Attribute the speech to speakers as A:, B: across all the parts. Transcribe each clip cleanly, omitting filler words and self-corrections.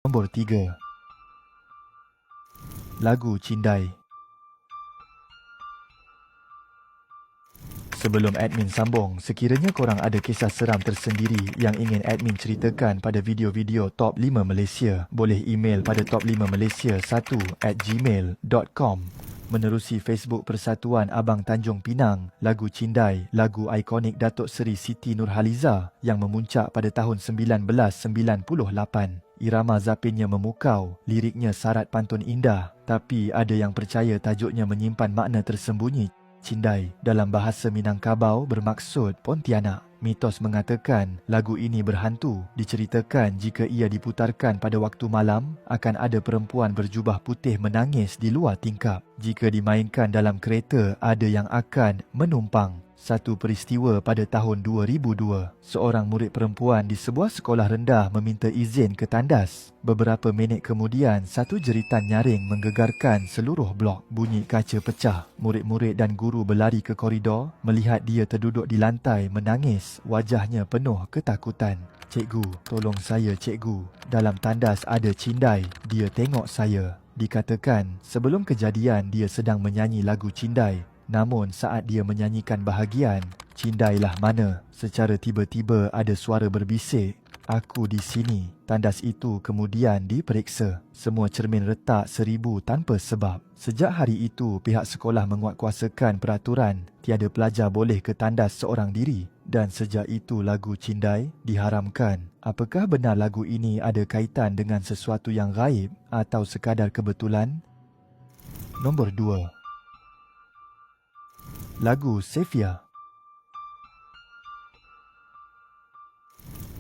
A: Nombor 3. Lagu Cindai. Sebelum admin sambung, sekiranya korang ada kisah seram tersendiri yang ingin admin ceritakan pada video-video Top 5 Malaysia, boleh email pada top5malaysia1@gmail.com. Menerusi Facebook Persatuan Abang Tanjung Pinang, lagu Cindai, lagu ikonik Datuk Seri Siti Nurhaliza yang memuncak pada tahun 1998. Irama zapinnya memukau, liriknya syarat pantun indah, tapi ada yang percaya tajuknya menyimpan makna tersembunyi. Cindai dalam bahasa Minangkabau bermaksud Pontianak. Mitos mengatakan lagu ini berhantu. Diceritakan jika ia diputarkan pada waktu malam, akan ada perempuan berjubah putih menangis di luar tingkap. Jika dimainkan dalam kereta, ada yang akan menumpang. Satu peristiwa pada tahun 2002, seorang murid perempuan di sebuah sekolah rendah meminta izin ke tandas. Beberapa minit kemudian, satu jeritan nyaring menggegarkan seluruh blok. Bunyi kaca pecah. Murid-murid dan guru berlari ke koridor, melihat dia terduduk di lantai menangis, wajahnya penuh ketakutan. "Cikgu, tolong saya cikgu. Dalam tandas ada Cindai. Dia tengok saya." Dikatakan, sebelum kejadian dia sedang menyanyi lagu Cindai. Namun saat dia menyanyikan bahagian, "Cindailah mana?" secara tiba-tiba ada suara berbisik, "Aku di sini." Tandas itu kemudian diperiksa. Semua cermin retak 1000 tanpa sebab. Sejak hari itu, pihak sekolah menguatkuasakan peraturan tiada pelajar boleh ke tandas seorang diri. Dan sejak itu lagu Cindai diharamkan. Apakah benar lagu ini ada kaitan dengan sesuatu yang gaib atau sekadar kebetulan? Nombor 2. Lagu Sefia.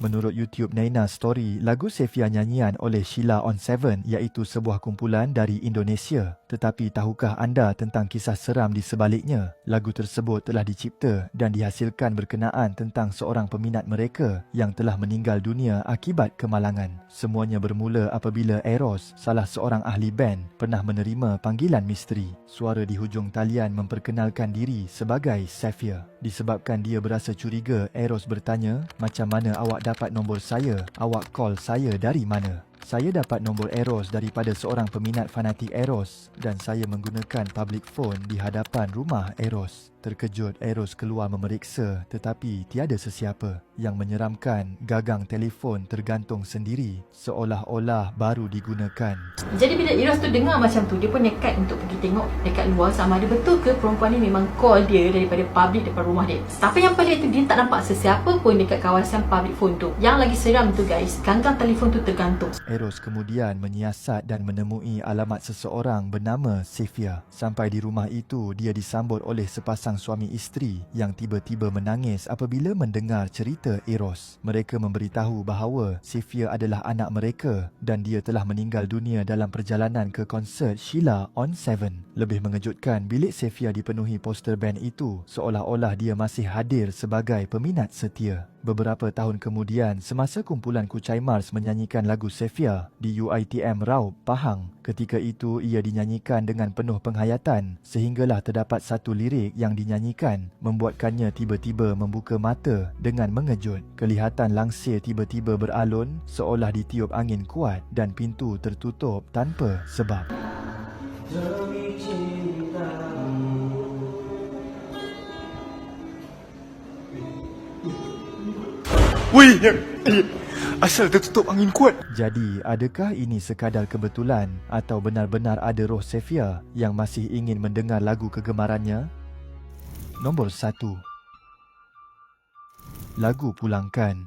A: Menurut YouTube Naina Story, lagu Sefia nyanyian oleh Sheila on 7 iaitu sebuah kumpulan dari Indonesia. Tetapi tahukah anda tentang kisah seram di sebaliknya? Lagu tersebut telah dicipta dan dihasilkan berkenaan tentang seorang peminat mereka yang telah meninggal dunia akibat kemalangan. Semuanya bermula apabila Eros, salah seorang ahli band, pernah menerima panggilan misteri. Suara di hujung talian memperkenalkan diri sebagai Sefia. Disebabkan dia berasa curiga, Eros bertanya, "Macam mana awak dapat nombor saya? Awak call saya dari mana?" "Saya dapat nombor Eros daripada seorang peminat fanatik Eros dan saya menggunakan public phone di hadapan rumah Eros." Terkejut, Eros keluar memeriksa tetapi tiada sesiapa. Yang menyeramkan, gagang telefon tergantung sendiri seolah-olah baru digunakan.
B: Jadi bila Eros tu dengar macam tu, dia pun nekat untuk pergi tengok dekat luar sama ada betul ke perempuan ni memang call dia daripada public depan rumah dia. Tapi yang pelik tu, dia tak nampak sesiapa pun dekat kawasan public phone tu. Yang lagi seram tu guys, gagang telefon tu tergantung.
A: Eros kemudian menyiasat dan menemui alamat seseorang bernama Sefia. Sampai di rumah itu, dia disambut oleh sepasang suami isteri yang tiba-tiba menangis apabila mendengar cerita Eros. Mereka memberitahu bahawa Sefia adalah anak mereka dan dia telah meninggal dunia dalam perjalanan ke konsert Sheila on 7. Lebih mengejutkan, bilik Sefia dipenuhi poster band itu seolah-olah dia masih hadir sebagai peminat setia. Beberapa tahun kemudian, semasa kumpulan Kucai Mars menyanyikan lagu Sefia di UiTM Raub, Pahang, ketika itu ia dinyanyikan dengan penuh penghayatan sehinggalah terdapat satu lirik yang dinyanyikan membuatkannya tiba-tiba membuka mata dengan mengejut. Kelihatan langsir tiba-tiba beralun seolah ditiup angin kuat dan pintu tertutup tanpa sebab.
C: Wih, asal tertutup angin kuat.
A: Jadi, adakah ini sekadar kebetulan atau benar-benar ada roh Sefia yang masih ingin mendengar lagu kegemarannya? Nombor 1. Lagu Pulangkan.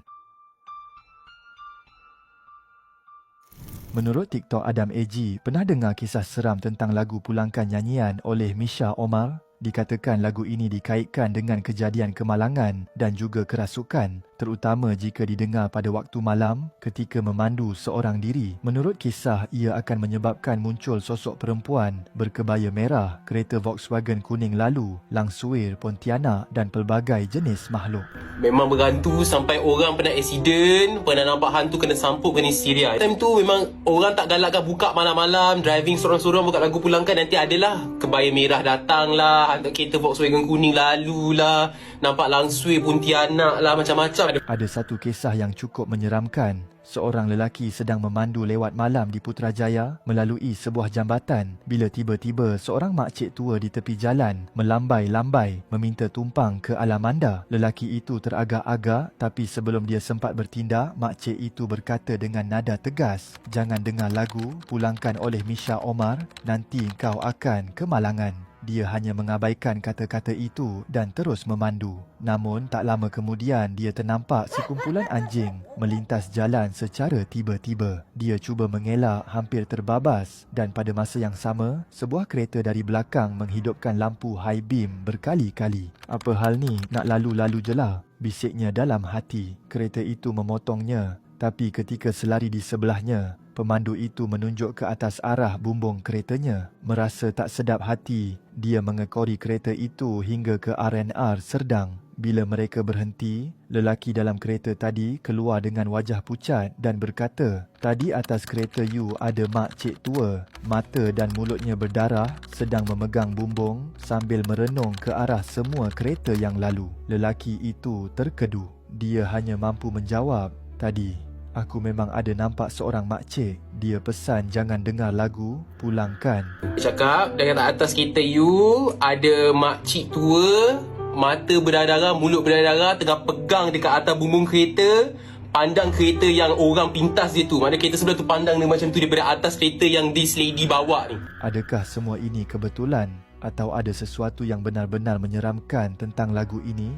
A: Menurut TikTok Adam AG, pernah dengar kisah seram tentang lagu Pulangkan nyanyian oleh Misha Omar? Dikatakan lagu ini dikaitkan dengan kejadian kemalangan dan juga kerasukan, terutama jika didengar pada waktu malam ketika memandu seorang diri. Menurut kisah, ia akan menyebabkan muncul sosok perempuan berkebaya merah, kereta Volkswagen kuning lalu, langsuir, Pontianak dan pelbagai jenis makhluk.
D: Memang berhantu sampai orang pernah accident, pernah nampak hantu kena sampuk, kena Syria. Time tu memang orang tak galakkan buka malam-malam, driving sorang-sorang buka lagu Pulangkan, nanti adalah kebaya merah datang lah, kereta Volkswagen kuning lalu lah, nampak langsui Pontianak lah, macam-macam.
A: Ada satu kisah yang cukup menyeramkan. Seorang lelaki sedang memandu lewat malam di Putrajaya melalui sebuah jambatan bila tiba-tiba seorang makcik tua di tepi jalan melambai-lambai meminta tumpang ke Alamanda. Lelaki itu teragak-agak, tapi sebelum dia sempat bertindak, makcik itu berkata dengan nada tegas, "Jangan dengar lagu Pulangkan oleh Misha Omar, nanti kau akan kemalangan." Dia hanya mengabaikan kata-kata itu dan terus memandu. Namun tak lama kemudian dia ternampak sekumpulan anjing melintas jalan secara tiba-tiba. Dia cuba mengelak hampir terbabas dan pada masa yang sama, sebuah kereta dari belakang menghidupkan lampu high beam berkali-kali. "Apa hal ni? Nak lalu-lalu je lah," bisiknya dalam hati. Kereta itu memotongnya, tapi ketika selari di sebelahnya, pemandu itu menunjuk ke atas arah bumbung keretanya. Merasa tak sedap hati, dia mengekori kereta itu hingga ke R&R Serdang. Bila mereka berhenti, lelaki dalam kereta tadi keluar dengan wajah pucat dan berkata, "Tadi atas kereta you ada makcik tua, mata dan mulutnya berdarah, sedang memegang bumbung sambil merenung ke arah semua kereta yang lalu." Lelaki itu terkedu. Dia hanya mampu menjawab, "Tadi aku memang ada nampak seorang makcik. Dia pesan jangan dengar lagu Pulangkan."
D: Dia cakap dekat atas kereta you ada makcik tua, mata berdarah-darah, mulut berdarah-darah, tengah pegang dekat atas bumbung kereta, pandang kereta yang orang pintas dia tu. Maknanya kereta sebelah tu pandang dia macam tu daripada atas kereta yang this lady bawa ni.
A: Adakah semua ini kebetulan atau ada sesuatu yang benar-benar menyeramkan tentang lagu ini?